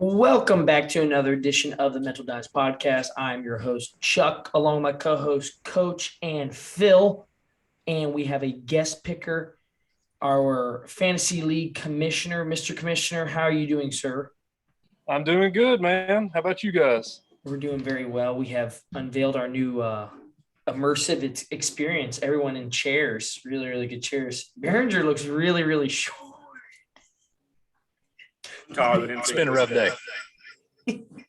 Welcome back to another edition of the Mental Dice Podcast. I'm your host, Chuck, along with my co-host, Coach and Phil. And we have a guest picker, our Fantasy League Commissioner. Mr. Commissioner, how are you doing, sir? I'm doing good, man. How about you guys? We're doing very well. We have unveiled our new immersive experience. Everyone in chairs, really, really good chairs. Behringer looks really, really short. It's been a rough day.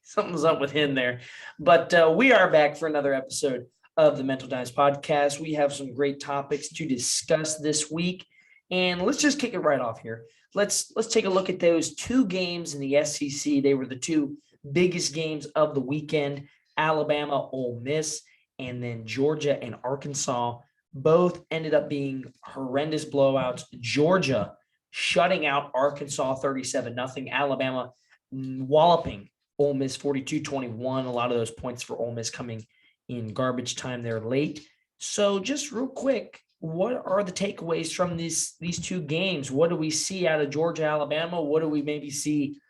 Something's up with him there. But we are back for another episode of the Mental Dice Podcast. We have some great topics to discuss this week. And let's just kick it right off here. Let's take a look at those two games in the SEC. They were the two biggest games of the weekend. Alabama, Ole Miss, and then Georgia and Arkansas. Both ended up being horrendous blowouts. Georgia shutting out Arkansas 37-0. Alabama walloping Ole Miss 42-21. A lot of those points for Ole Miss coming in garbage time there late. So just real quick, what are the takeaways from these two games? What do we see out of Georgia, Alabama? What do we maybe see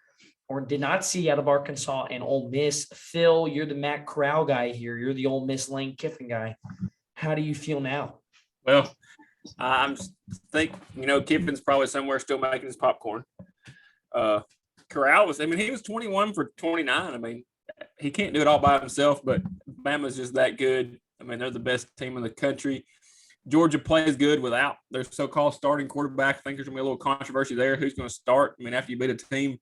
or did not see out of Arkansas and Ole Miss? Phil, you're the Matt Corral guy here. You're the Ole Miss Lane Kiffin guy. How do you feel now? Well, I'm think Kiffin's probably somewhere still making his popcorn. Corral he was 21 for 29. I mean, he can't do it all by himself, but Bama's just that good. I mean, they're the best team in the country. Georgia plays good without their so-called starting quarterback. I think there's going to be a little controversy there. Who's going to start? I mean, after you beat a team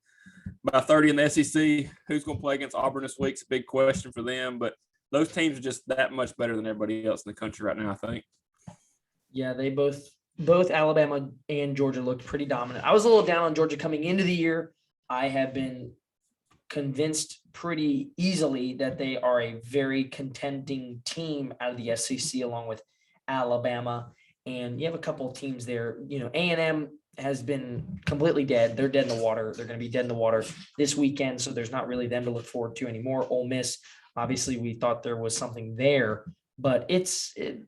by 30 in the SEC, who's going to play against Auburn this week? It's a big question for them, but those teams are just that much better than everybody else in the country right now, I think. Yeah, they both Alabama and Georgia looked pretty dominant. I was a little down on Georgia coming into the year. I have been convinced pretty easily that they are a very contending team out of the SEC along with Alabama. And you have a couple of teams there. A&M has been completely dead. They're dead in the water. They're going to be dead in the water this weekend, so there's not really them to look forward to anymore. Ole Miss, obviously we thought there was something there. But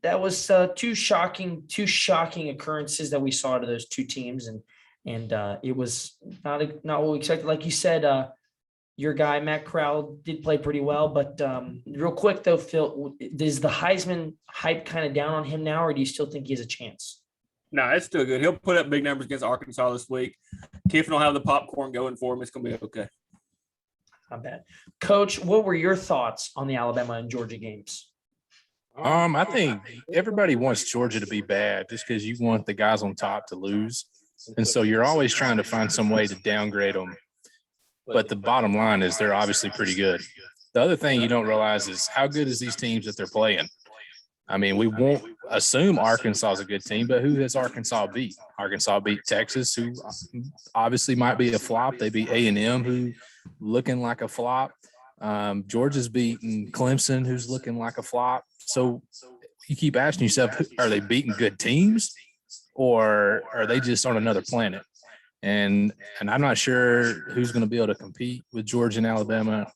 that was two shocking occurrences that we saw to those two teams, and it was not what we expected. Like you said, your guy Matt Corral did play pretty well. But real quick though, Phil, is the Heisman hype kind of down on him now, or do you still think he has a chance? No, it's still good. He'll put up big numbers against Arkansas this week. Kiffin will have the popcorn going for him. It's going to be okay. Not bad. Coach, what were your thoughts on the Alabama and Georgia games? I think everybody wants Georgia to be bad just because you want the guys on top to lose. And so you're always trying to find some way to downgrade them. But the bottom line is they're obviously pretty good. The other thing you don't realize is how good is these teams that they're playing. I mean, we won't assume Arkansas is a good team, but who has Arkansas beat? Arkansas beat Texas, who obviously might be a flop. They beat A&M, who looking like a flop. Georgia's beating Clemson, who's looking like a flop. So you keep asking yourself, are they beating good teams or are they just on another planet? And I'm not sure who's going to be able to compete with Georgia and Alabama.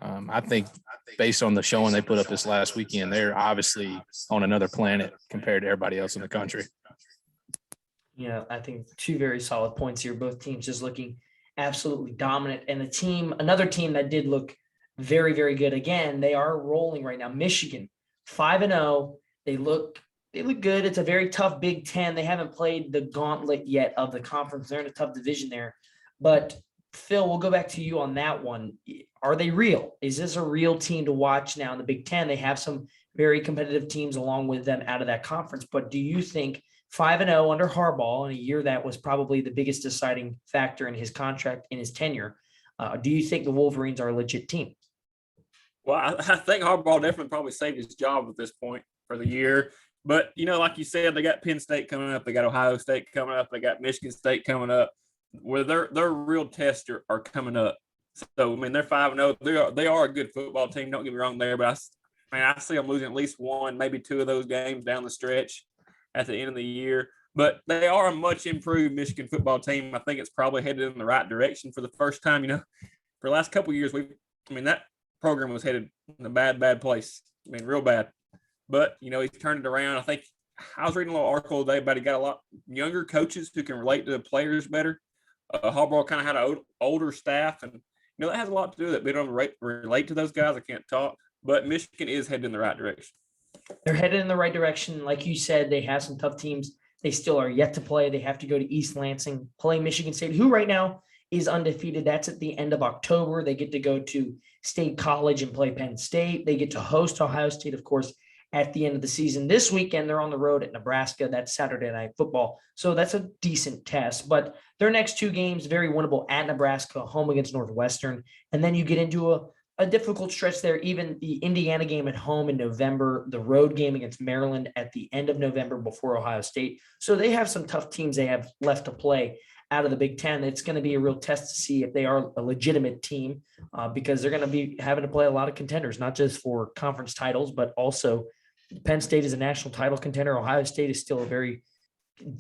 I think based on the showing they put up this last weekend, they're obviously on another planet compared to everybody else in the country. Yeah, I think two very solid points here. Both teams just looking absolutely dominant. And another team that did look very, very good. Again, they are rolling right now. Michigan, 5-0. They look good. It's a very tough Big Ten. They haven't played the gauntlet yet of the conference. They're in a tough division there. But Phil, we'll go back to you on that one. Are they real? Is this a real team to watch now in the Big Ten? They have some very competitive teams along with them out of that conference. But do you think 5-0 under Harbaugh in a year that was probably the biggest deciding factor in his contract, in his tenure, do you think the Wolverines are a legit team? Well, I think Harbaugh definitely probably saved his job at this point for the year. But, like you said, they got Penn State coming up. They got Ohio State coming up. They got Michigan State coming up, where their real tests are coming up. So, I mean, they're 5-0. They are a good football team. Don't get me wrong there. But, I see them losing at least one, maybe two of those games down the stretch at the end of the year. But they are a much improved Michigan football team. I think it's probably headed in the right direction for the first time. For the last couple of years, that program was headed in a bad place. Real bad. But, he's turned it around. I think I was reading a little article today about he got a lot younger coaches who can relate to the players better. Harbaugh kind of had an older staff, and That has a lot to do with it. We don't relate to those guys. I can't talk, but Michigan is heading in the right direction. They're headed in the right direction. Like you said, they have some tough teams. They still are yet to play. They have to go to East Lansing, play Michigan State, who right now is undefeated. That's at the end of October. They get to go to State College and play Penn State. They get to host Ohio State, of course, at the end of the season. This weekend, they're on the road at Nebraska. That's Saturday Night Football. So that's a decent test. But their next two games, very winnable at Nebraska, home against Northwestern. And then you get into a difficult stretch there. Even the Indiana game at home in November, the road game against Maryland at the end of November before Ohio State. So they have some tough teams they have left to play out of the Big Ten. It's going to be a real test to see if they are a legitimate team because they're going to be having to play a lot of contenders, not just for conference titles, but also Penn State is a national title contender. Ohio State is still a very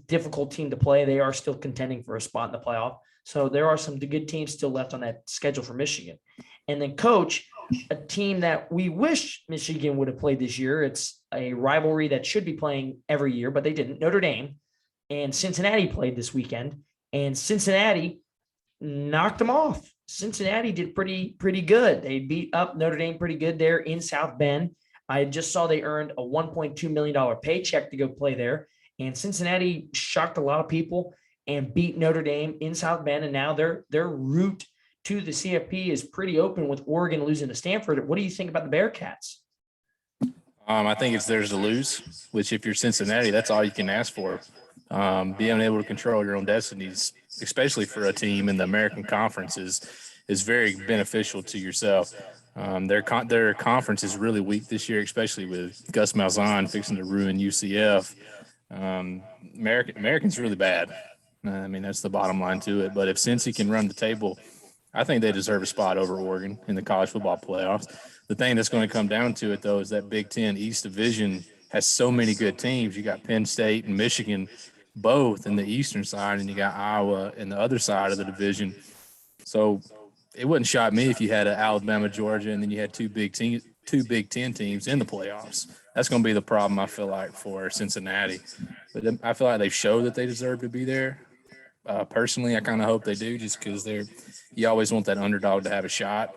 difficult team to play. They are still contending for a spot in the playoff. So there are some good teams still left on that schedule for Michigan. And then coach, a team that we wish Michigan would have played this year. It's a rivalry that should be playing every year, but they didn't. Notre Dame and Cincinnati played this weekend, and Cincinnati knocked them off. Cincinnati did pretty good. They beat up Notre Dame pretty good there in South Bend. I just saw they earned a $1.2 million paycheck to go play there. And Cincinnati shocked a lot of people and beat Notre Dame in South Bend. And now their route to the CFP is pretty open with Oregon losing to Stanford. What do you think about the Bearcats? I think it's theirs to lose, which if you're Cincinnati, that's all you can ask for. Being able to control your own destinies, especially for a team in the American Conference, is very beneficial to yourself. Their conference is really weak this year, especially with Gus Malzahn fixing to ruin UCF. American's really bad. I mean, that's the bottom line to it. But if Cincy can run the table, I think they deserve a spot over Oregon in the college football playoffs. The thing that's going to come down to it, though, is that Big Ten East Division has so many good teams. You got Penn State and Michigan both in the eastern side, and you got Iowa in the other side of the division. So it wouldn't shock me if you had an Alabama, Georgia, and then you had two Big Ten teams in the playoffs. That's going to be the problem, I feel like, for Cincinnati. But I feel like they've showed that they deserve to be there. Personally, I kind of hope they do, just because you always want that underdog to have a shot.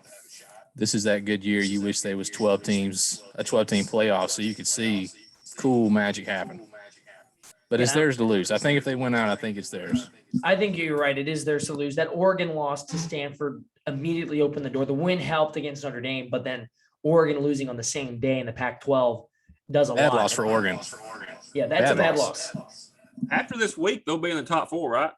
This is that good year. You wish there was 12 teams, a 12-team playoff, so you could see cool magic happen. But it's theirs to lose. I think if they win out, I think it's theirs. I think you're right. It is theirs to lose. That Oregon loss to Stanford immediately opened the door. The win helped against Notre Dame, but then Oregon losing on the same day in the Pac-12 does a lot. Bad loss for Oregon. Yeah, that's a bad loss. After this week, they'll be in the top four, right?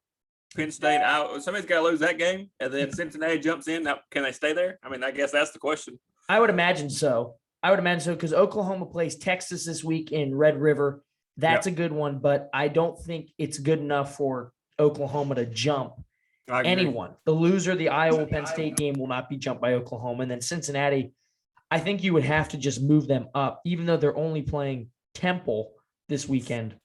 Penn State out. Somebody's got to lose that game, and then Cincinnati jumps in. Now, can they stay there? I mean, I guess that's the question. I would imagine so. Because Oklahoma plays Texas this week in Red River. That's a good one, but I don't think it's good enough for Oklahoma to jump anyone. The loser of the Iowa-Penn State game will not be jumped by Oklahoma. And then Cincinnati, I think you would have to just move them up, even though they're only playing Temple this weekend.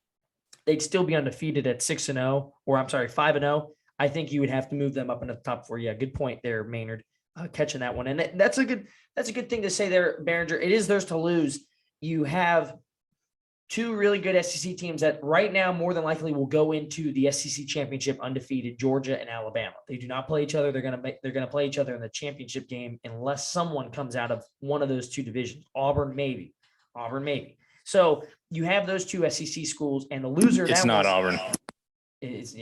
They'd still be undefeated at 6-0, or 5-0. I think you would have to move them up in the top four. Yeah, good point there, Maynard, catching that one. And that's a good thing to say there, Behringer. It is theirs to lose. You have two really good SEC teams that right now more than likely will go into the SEC championship undefeated, Georgia and Alabama. They do not play each other. They're going to play each other in the championship game unless someone comes out of one of those two divisions. Auburn, maybe. So you have those two SEC schools, and the loser. It's not Auburn. Is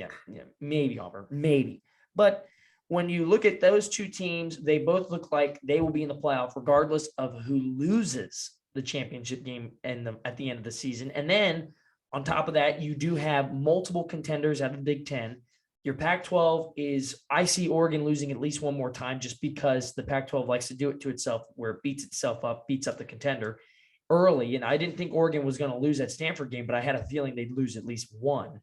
maybe Auburn, maybe. But when you look at those two teams, they both look like they will be in the playoff regardless of who loses the championship game at the end of the season. And then on top of that, you do have multiple contenders out of the Big Ten. Your Pac-12 I see Oregon losing at least one more time just because the Pac-12 likes to do it to itself where it beats up the contender early. And I didn't think Oregon was going to lose that Stanford game, but I had a feeling they'd lose at least one.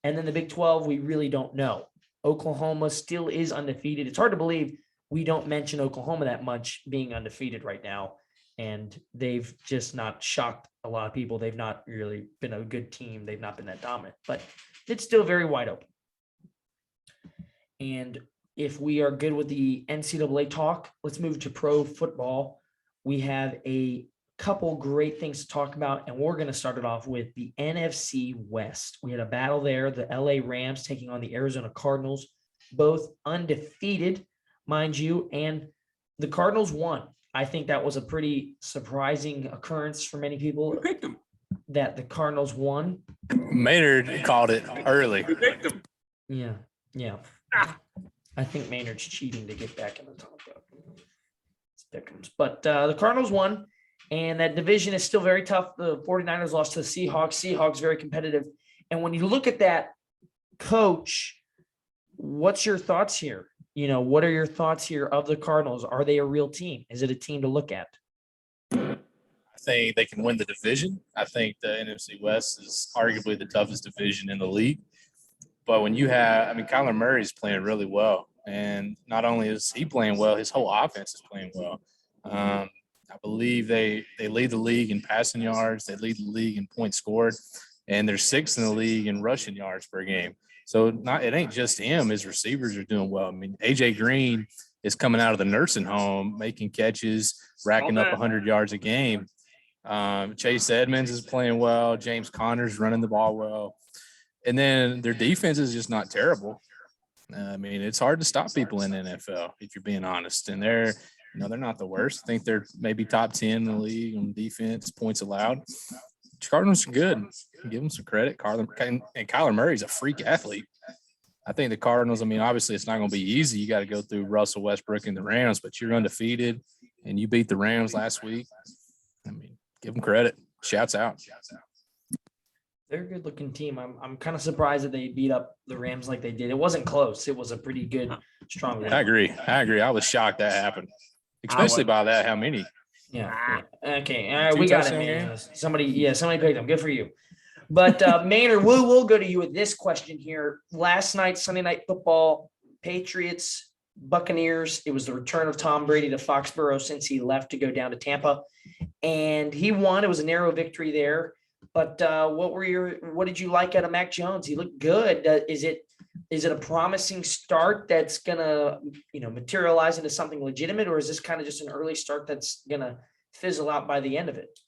And then the Big 12, we really don't know. Oklahoma still is undefeated. It's hard to believe we don't mention Oklahoma that much being undefeated right now. And they've just not shocked a lot of people. They've not really been a good team. They've not been that dominant, but it's still very wide open. And if we are good with the NCAA talk, let's move to pro football. We have a couple great things to talk about, and we're going to start it off with the NFC West. We had a battle there, the LA Rams taking on the Arizona Cardinals, both undefeated. mind you, and the Cardinals won. I think that was a pretty surprising occurrence for many people Who picked them? that the Cardinals won. Maynard called it early. Who picked them? Yeah. I think Maynard's cheating to get back in the top. But the Cardinals won, and that division is still very tough. The 49ers lost to the Seahawks. Seahawks very competitive. And when you look at that coach, what's your thoughts here? What are your thoughts here of the Cardinals? Are they a real team? Is it a team to look at? I think they can win the division. I think the NFC West is arguably the toughest division in the league. But when you have, Kyler Murray's playing really well. And not only is he playing well, his whole offense is playing well. I believe they lead the league in passing yards. They lead the league in points scored. And they're sixth in the league in rushing yards per game. So it ain't just him. His receivers are doing well. A.J. Green is coming out of the nursing home, making catches, racking up 100 yards a game. Chase Edmonds is playing well. James Conner's running the ball well. And then their defense is just not terrible. It's hard to stop people in the NFL, if you're being honest. And they're not the worst. I think they're maybe top 10 in the league on defense, points allowed. Cardinals are good. Give them some credit. Kyler Murray's a freak athlete. I think the Cardinals, obviously it's not going to be easy. You got to go through Russell Westbrook and the Rams, but you're undefeated, and you beat the Rams last week. Give them credit. Shouts out. They're a good-looking team. I'm kind of surprised that they beat up the Rams like they did. It wasn't close. It was a pretty good, strong win. I agree. I was shocked that happened, especially by that. How many? Yeah. Okay. All right. We got it, man. Somebody picked them. Good for you. But Maynard, we'll go to you with this question here. Last night, Sunday Night Football, Patriots, Buccaneers. It was the return of Tom Brady to Foxborough since he left to go down to Tampa, and he won. It was a narrow victory there. But what did you like out of Mac Jones? He looked good. Is it a promising start that's gonna materialize into something legitimate, or is this kind of just an early start that's gonna fizzle out by the end of it?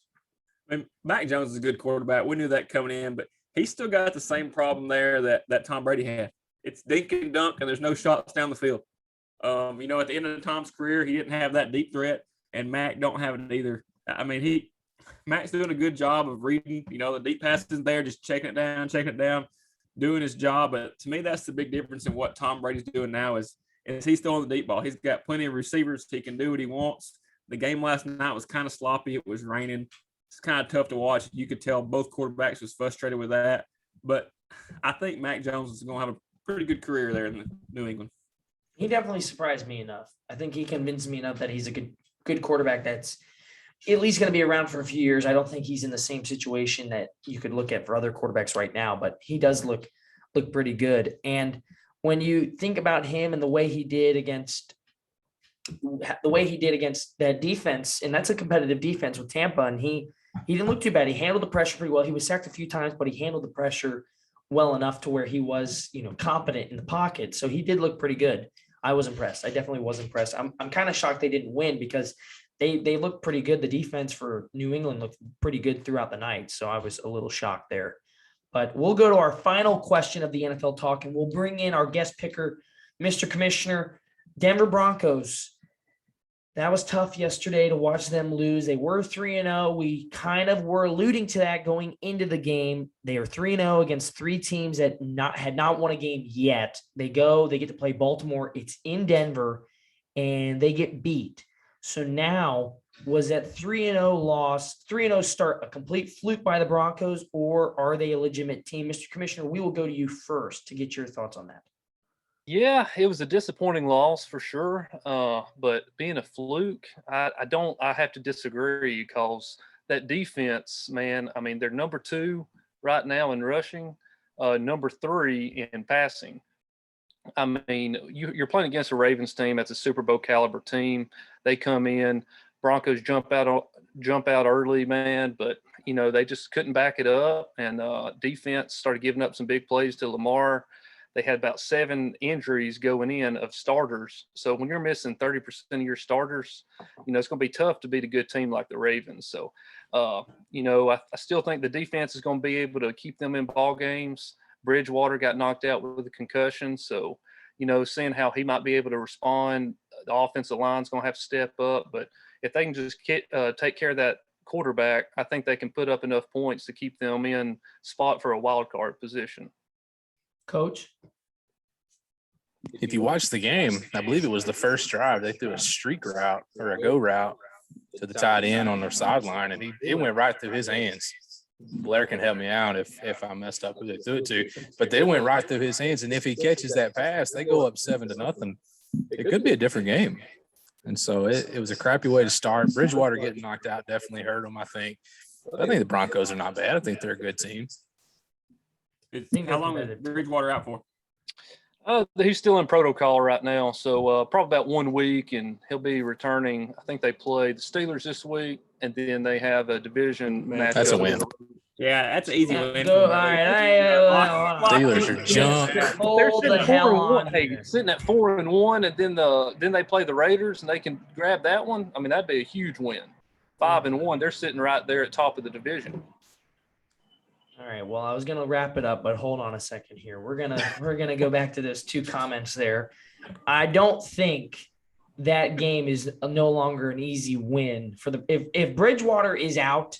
Mac Jones is a good quarterback. We knew that coming in, but he's still got the same problem there that Tom Brady had. It's dink and dunk, and there's no shots down the field. At the end of Tom's career, he didn't have that deep threat, and Mac don't have it either. Mac's doing a good job of reading, the deep passes there, just checking it down, doing his job. But to me, that's the big difference in what Tom Brady's doing now is he's throwing the deep ball. He's got plenty of receivers. He can do what he wants. The game last night was kind of sloppy. It was raining. It's kind of tough to watch. You could tell both quarterbacks was frustrated with that. But I think Mac Jones is going to have a pretty good career there in New England. He definitely surprised me enough. I think he convinced me enough that he's a good quarterback that's at least going to be around for a few years. I don't think he's in the same situation that you could look at for other quarterbacks right now, but he does look pretty good. And when you think about him and the way he did against that defense, and that's a competitive defense with Tampa, and he didn't look too bad. He handled the pressure pretty well. He was sacked a few times, but he handled the pressure well enough to where he was, competent in the pocket. So he did look pretty good. I was impressed. I definitely was impressed. I'm kind of shocked they didn't win because they looked pretty good. The defense for New England looked pretty good throughout the night. So I was a little shocked there. But we'll go to our final question of the NFL talk, and we'll bring in our guest picker, Mr. Commissioner. Denver Broncos. That was tough yesterday to watch them lose. They were 3-0. We kind of were alluding to that going into the game. They are 3-0 against three teams that had not won a game yet. They get to play Baltimore. It's in Denver, and they get beat. So now, was that 3-0 start a complete fluke by the Broncos, or are they a legitimate team? Mr. Commissioner, we will go to you first to get your thoughts on that. Yeah, it was a disappointing loss for sure. But being a fluke, I have to disagree because that defense, man, they're number 2 right now in rushing, number 3 in passing. You're playing against a Ravens team that's a Super Bowl caliber team. They come in, Broncos jump out early, man, but they just couldn't back it up, and defense started giving up some big plays to Lamar. They had about 7 injuries going in of starters. So when you're missing 30% of your starters, it's going to be tough to beat a good team like the Ravens. So, I still think the defense is going to be able to keep them in ball games. Bridgewater got knocked out with a concussion. So, seeing how he might be able to respond the offensive line's going to have to step up. But if they can just take care of that quarterback, I think they can put up enough points to keep them in spot for a wild card position. Coach? If you watch the game, I believe it was the first drive, they threw a streak route or a go route to the tight end on their sideline, and it went right through his hands. Blair can help me out if I messed up who they threw it to, but they went right through his hands. And if he catches that pass, they go up 7-0. It could be a different game. And so it was a crappy way to start. Bridgewater getting knocked out definitely hurt them, I think. I think the Broncos are not bad. I think they're a good team. How long is Bridgewater out for? He's still in protocol right now, so probably about 1 week, and he'll be returning. I think they play the Steelers this week, and then they have a division match. That's a win. Yeah, that's an easy win. All right. Steelers are junk. They're sitting at 4-1. Hey, sitting at 4-1, and then they play the Raiders, and they can grab that one. I mean, that'd be a huge win. 5-1. They're sitting right there at top of the division. All right. Well, I was gonna wrap it up, but hold on a second here. We're gonna go back to those 2 comments there. I don't think that game is no longer an easy win for the. If Bridgewater is out,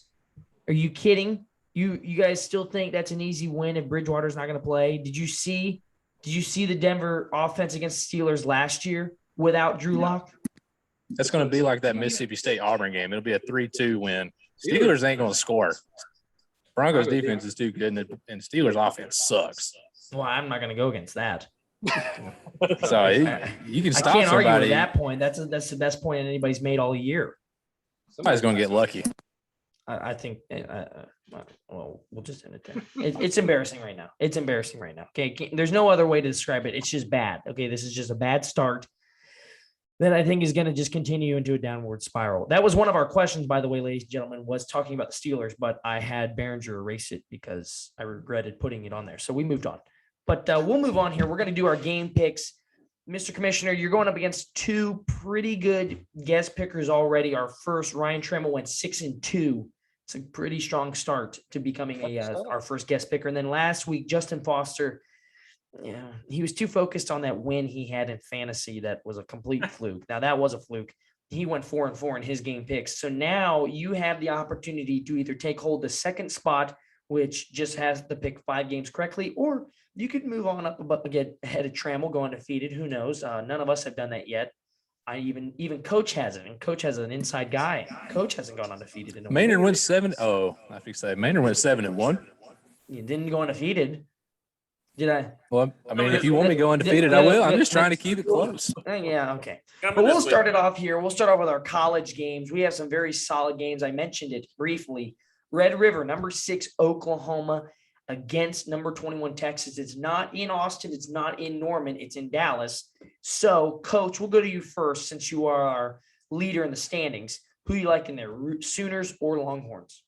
are you kidding? You guys still think that's an easy win if Bridgewater's not gonna play? Did you see the Denver offense against the Steelers last year without Drew Lock? That's going to be like that Mississippi State Auburn game. It'll be a 3-2 win. Steelers ain't going to score. Broncos defense is too good, and Steelers offense sucks. Well, I'm not going to go against that. So you can stop I can't somebody. argue with that point. That's the best point anybody's made all year. Somebody's going to get lucky. I think. Well, we'll just end it there. It's embarrassing right now. It's embarrassing right now. Okay, there's no other way to describe it. It's just bad. Okay, this is just a bad start that I think is going to just continue into a downward spiral. That was one of our questions, by the way, ladies and gentlemen, was talking about the Steelers, but I had Behringer erase it because I regretted putting it on there. So we moved on. But we'll move on here. We're going to do our game picks. Mr. Commissioner, you're going up against 2 pretty good guest pickers already. Our first, Ryan Trammell, went 6-2. It's a pretty strong start to becoming our first guest picker. And then last week, Justin Foster, yeah, he was too focused on that win he had in fantasy. That was a complete fluke. Now that was a fluke. He went 4-4 in his game picks. So now you have the opportunity to either take hold the second spot, which just has to pick 5 games correctly, or you could move on up and get ahead of Trammell, go undefeated. Who knows? None of us have done that yet. Even Coach hasn't, and Coach has an inside guy. Coach hasn't gone undefeated in a Maynard went 7. Oh, I think so. Maynard went 7-1. You didn't go undefeated. Did I? Well, I mean, if you want me to go undefeated, I will. I'm just trying to keep it close. Yeah, okay. But we'll start it off here. We'll start off with our college games. We have some very solid games. I mentioned it briefly. Red River, number 6, Oklahoma against number 21, Texas. It's not in Austin. It's not in Norman. It's in Dallas. So, Coach, we'll go to you first since you are our leader in the standings. Who you like in there, Sooners or Longhorns?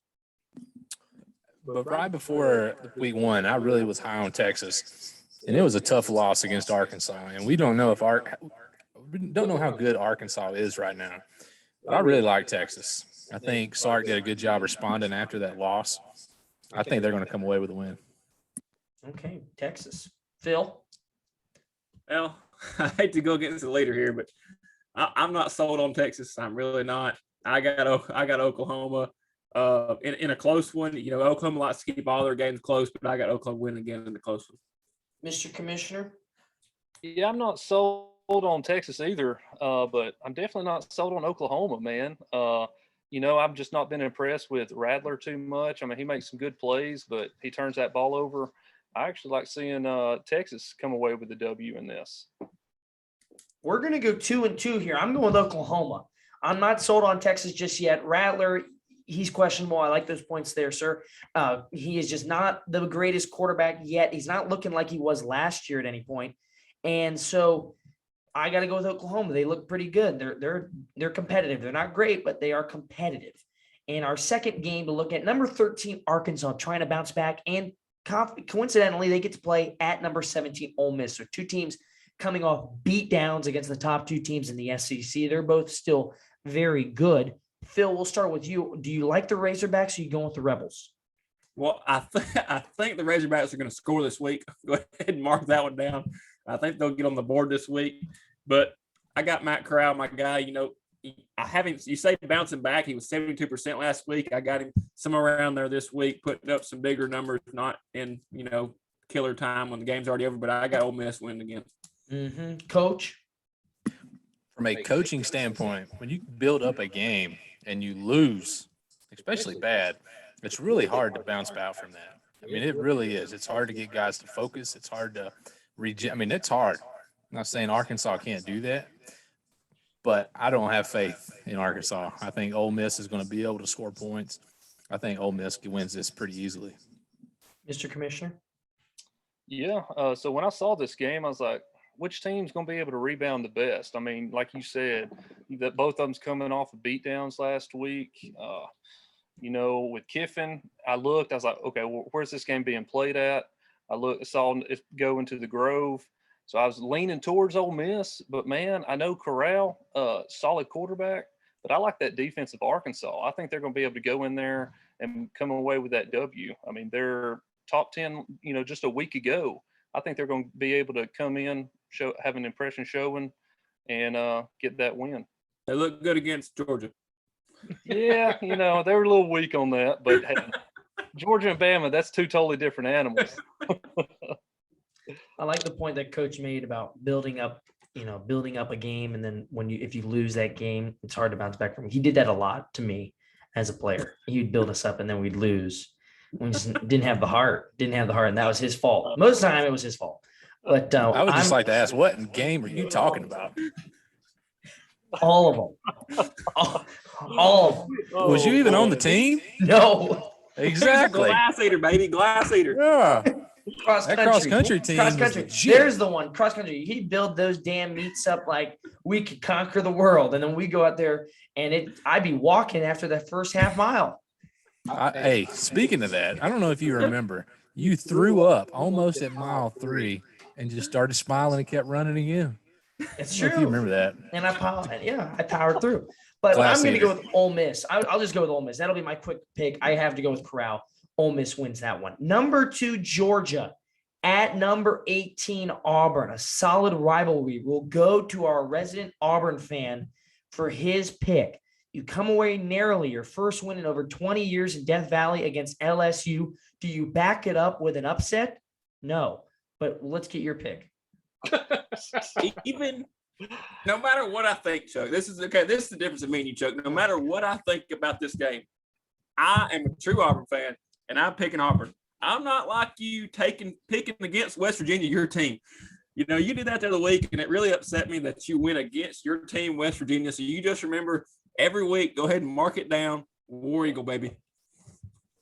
But right before week 1, I really was high on Texas, and it was a tough loss against Arkansas. And we don't know how good Arkansas is right now. But I really like Texas. I think Sark did a good job responding after that loss. I think they're going to come away with a win. Okay, Texas. Phil? Well, I hate to go against the leader here, but I'm not sold on Texas. I'm really not. I got Oklahoma. In a close one, Oklahoma likes to keep all their games close, but I got Oklahoma winning again in the close one. Mr. Commissioner? Yeah, I'm not sold on Texas either, but I'm definitely not sold on Oklahoma, man. I've just not been impressed with Rattler too much. I mean, he makes some good plays, but he turns that ball over. I actually like seeing Texas come away with the W in this. We're going to go 2-2 here. I'm going with Oklahoma. I'm not sold on Texas just yet. Rattler, he's questionable. I like those points there, sir. He is just not the greatest quarterback yet. He's not looking like he was last year at any point. And so I got to go with Oklahoma. They look pretty good. They're competitive. They're not great, but they are competitive. And our second game to look at, number 13, Arkansas, trying to bounce back. And coincidentally, they get to play at number 17, Ole Miss. So 2 teams coming off beat downs against the top 2 teams in the SEC. They're both still very good. Phil, we'll start with you. Do you like the Razorbacks or are you going with the Rebels? Well, I think the Razorbacks are going to score this week. Go ahead and mark that one down. I think they'll get on the board this week. But I got Matt Corral, my guy. You say bouncing back. He was 72% last week. I got him somewhere around there this week, putting up some bigger numbers, not in, killer time when the game's already over, but I got Ole Miss winning again. Mm-hmm. Coach? From a coaching standpoint, when you build up a game and you lose, especially bad, it's really hard to bounce back from that. I mean, it really is. It's hard to get guys to focus. It's hard to it's hard. I'm not saying Arkansas can't do that, but I don't have faith in Arkansas. I think Ole Miss is going to be able to score points. I think Ole Miss wins this pretty easily. Mr. Commissioner? Yeah. So when I saw this game, I was like, which team's going to be able to rebound the best? I mean, like you said, that both of them's coming off of beatdowns last week. With Kiffin, I was like, okay, where's this game being played at? I saw it go into the Grove. So I was leaning towards Ole Miss, but man, I know Corral, solid quarterback, but I like that defense of Arkansas. I think they're going to be able to go in there and come away with that W. I mean, they're top 10, just a week ago. I think they're going to be able to come in, have an impression showing, and get that win. They look good against Georgia. Yeah, they were a little weak on that, but hey, Georgia and Bama, that's two totally different animals. I like the point that Coach made about building up a game, and then if you lose that game, it's hard to bounce back from. He did that a lot to me as a player. He'd build us up, and then we'd lose. We just didn't have the heart, and that was his fault. Most of the time, it was his fault. But I would just like to ask, what game are you talking about? All of them. All of them. Was you even on the team? No. Exactly. Glass eater, baby. Glass eater. Yeah. Cross country team. Cross country. There's the one. Cross country. He'd build those damn meets up like we could conquer the world, and then we go out there and I'd be walking after that first half mile. Hey, speaking of that, I don't know if you remember, you threw up almost at mile 3 and just started smiling and kept running again. It's true. If you remember that. And I powered through. But I'm going to go with Ole Miss. I'll just go with Ole Miss. That'll be my quick pick. I have to go with Corral. Ole Miss wins that one. Number 2, Georgia at number 18, Auburn. A solid rivalry. We'll go to our resident Auburn fan for his pick. You come away narrowly, your first win in over 20 years in Death Valley against LSU. Do you back it up with an upset? No, but let's get your pick. Even no matter what I think, Chuck, this is the difference of me and you, Chuck. No matter what I think about this game, I am a true Auburn fan, and I'm picking Auburn. I'm not like you picking against West Virginia, your team. You did that the other week, and it really upset me that you went against your team, West Virginia. So you just remember every week, go ahead and mark it down. War Eagle, baby.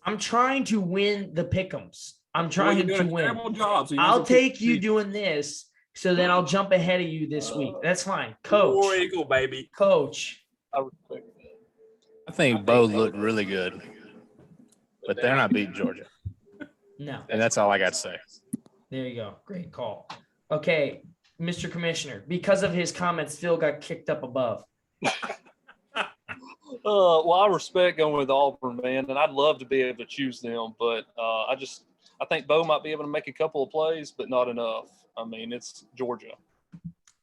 I'm trying to win the pick'ems. I'm trying to win. Job, so I'll take you doing this, so then I'll jump ahead of you this week. That's fine. Coach. War Eagle, baby. Coach. I think Bo looked really good, but they're not beating Georgia. No. And that's all I got to say. There you go. Great call. Okay, Mr. Commissioner, because of his comments, Phil got kicked up above. Well, I respect going with Auburn, man, and I'd love to be able to choose them, but I think Bo might be able to make a couple of plays, but not enough. I mean, it's Georgia.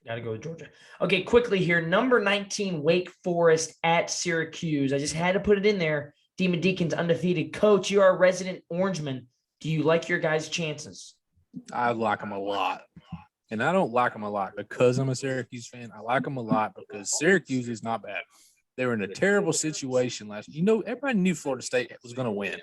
Got to go with Georgia. Okay, quickly here. Number 19, Wake Forest at Syracuse. I just had to put it in there. Demon Deacons undefeated. Coach, you are a resident Orangeman. Do you like your guys' chances? I like them a lot. And I don't like them a lot because I'm a Syracuse fan. I like them a lot because Syracuse is not bad. They were in a terrible situation last year. Everybody knew Florida State was going to win.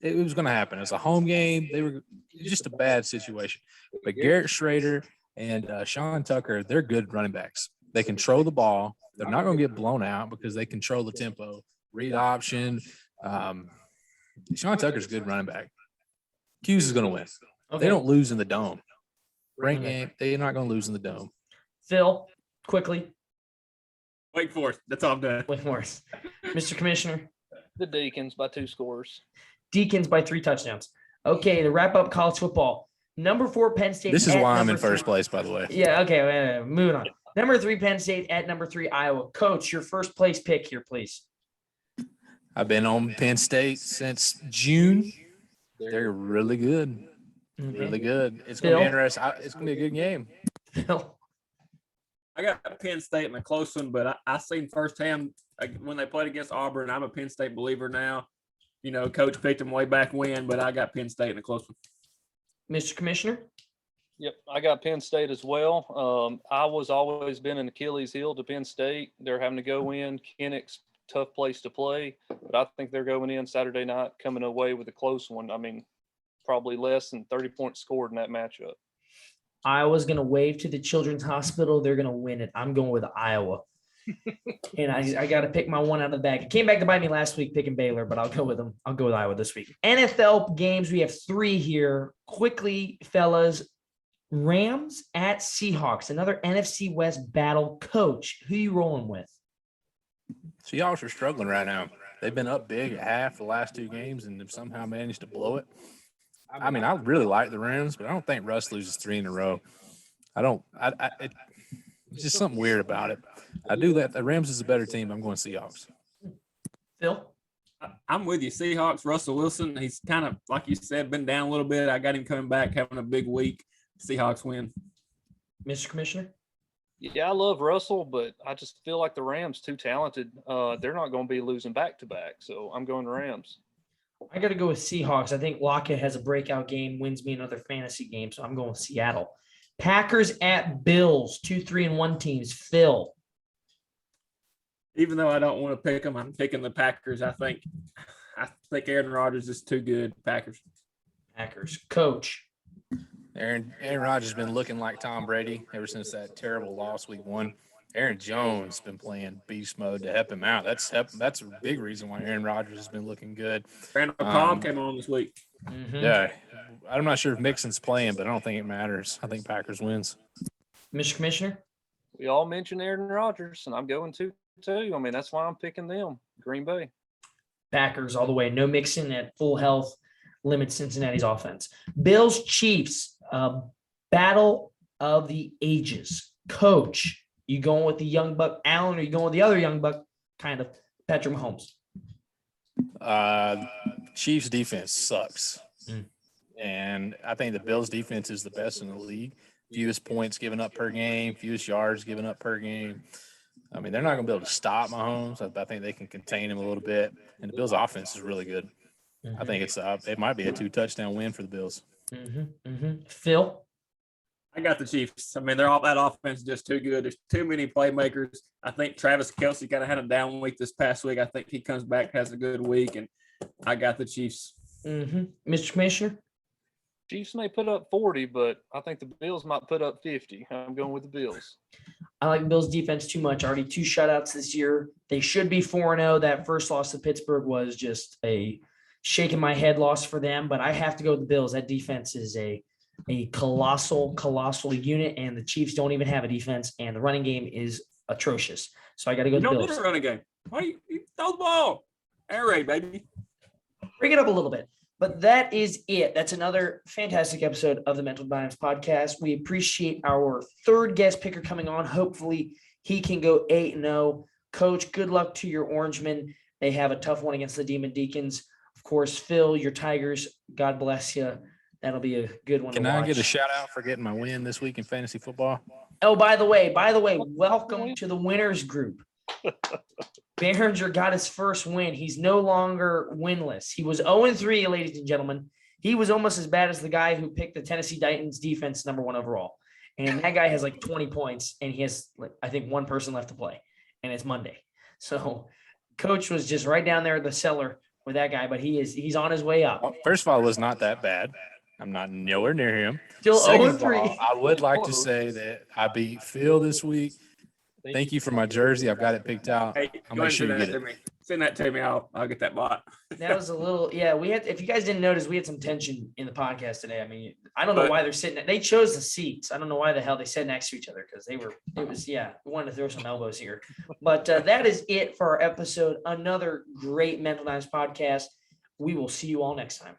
It was going to happen. It's a home game. They were just a bad situation. But Garrett Schrader and Sean Tucker, they're good running backs. They control the ball. They're not going to get blown out because they control the tempo, read option. Sean Tucker's a good running back. Hughes is going to win. Okay. They don't lose in the dome. Rank game, they're not going to lose in the dome. Phil, quickly. Wake Forest. That's all I'm doing. Wake Forest. Mr. Commissioner. The Deacons by 2 scores. Deacons by 3 touchdowns. Okay, to wrap up college football. Number 4, Penn State. This is why I'm in first place, by the way. Yeah, okay, moving on. Number 3, Penn State at number 3, Iowa. Coach, your first place pick here, please. I've been on Penn State since June. They're really good. Okay. Really good. It's going to be interesting. It's going to be a good game. Phil. I got Penn State in a close one, but I seen firsthand when they played against Auburn. I'm a Penn State believer now. You know, coach picked them way back when, but I got Penn State in a close one. Mr. Commissioner? Yep, I got Penn State as well. I was always been an Achilles heel to Penn State. They're having to go in. Kinnick's tough place to play, but I think they're going in Saturday night, coming away with a close one. I mean, probably less than 30 points scored in that matchup. Iowa's going to wave to the Children's Hospital. They're going to win it. I'm going with Iowa. And I got to pick my one out of the bag. It came back to bite me last week picking Baylor, but I'll go with them. I'll go with Iowa this week. NFL games, we have 3 here. Quickly, fellas. Rams at Seahawks, another NFC West battle. Coach, who you rolling with? Seahawks are struggling right now. They've been up big at half the last 2 games and have somehow managed to blow it. I mean, I really like the Rams, but I don't think Russ loses 3 in a row. It's just something weird about it. I do that. The Rams is a better team. I'm going Seahawks. Phil? I'm with you. Seahawks, Russell Wilson. He's kind of, like you said, been down a little bit. I got him coming back, having a big week. Seahawks win. Mr. Commissioner? Yeah, I love Russell, but I just feel like the Rams too talented. They're not going to be losing back-to-back, so I'm going Rams. I got to go with Seahawks. I think Lockett has a breakout game, wins me another fantasy game, so I'm going with Seattle. Packers at Bills, 2-3-1 teams. Phil? Even though I don't want to pick them, I'm picking the Packers. I think Aaron Rodgers is too good. Packers. Coach? Aaron Rodgers has been looking like Tom Brady ever since that terrible loss week 1. Aaron Jones has been playing beast mode to help him out. That's a big reason why Aaron Rodgers has been looking good. Randall Cobb came on this week. Mm-hmm. Yeah. I'm not sure if Mixon's playing, but I don't think it matters. I think Packers wins. Mr. Commissioner? We all mentioned Aaron Rodgers, and I'm going to too. I mean, that's why I'm picking them. Green Bay. Packers all the way. No Mixon at full health. Limits Cincinnati's offense. Bills, Chiefs, battle of the ages. Coach, you going with the young buck Allen, or you going with the other young buck, kind of, Patrick Mahomes? Chiefs defense sucks. And I think the Bills defense is the best in the league. Fewest points given up per game, fewest yards given up per game. I mean, they're not going to be able to stop Mahomes. I think they can contain him a little bit. And the Bills offense is really good. I think it might be a 2-touchdown win for the Bills. Phil? I got the Chiefs. I mean, that offense is just too good. There's too many playmakers. I think Travis Kelce kind of had a down week this past week. I think he comes back, has a good week, and I got the Chiefs. Mr. Commissioner? Chiefs may put up 40, but I think the Bills might put up 50. I'm going with the Bills. I like the Bills defense too much. Already 2 shutouts this year. They should be 4-0. That first loss to Pittsburgh was just a shaking my head loss for them, but I have to go with the Bills. That defense is a colossal unit, and the Chiefs don't even have a defense, and the running game is atrocious. So I got to go with the Bills. You don't need a running game. Why you throw the ball? Air raid, baby. Bring it up a little bit. But that is it. That's another fantastic episode of the Mental Dimes podcast. We appreciate our 3rd guest picker coming on. Hopefully he can go 8-0. Coach, good luck to your Orangemen. They have a tough one against the Demon Deacons. Of course, Phil, your Tigers, God bless you. That'll be a good one. Can I get a shout out for getting my win this week in fantasy football? Oh, by the way, welcome to the winners group. Behringer got his first win. He's no longer winless. He was 0-3, ladies and gentlemen. He was almost as bad as the guy who picked the Tennessee Titans defense #1 overall. And that guy has like 20 points, and he has, I think, 1 person left to play, and it's Monday. So Coach was just right down there at the cellar with that guy, but he's on his way up. Well, first of all, it was not that bad. I'm not nowhere near him. Still 0-3. I would like to say that I beat Phil this week. Thank you for my jersey. I've got it picked out. Hey, I'll make sure you get it. Send that to me. I'll get that bot. That was a little, we had, if you guys didn't notice, we had some tension in the podcast today. I mean, I don't know why they're sitting, they chose the seats. I don't know why the hell they sat next to each other, because we wanted to throw some elbows here. But that is it for our episode. Another great Mental Dimes podcast. We will see you all next time.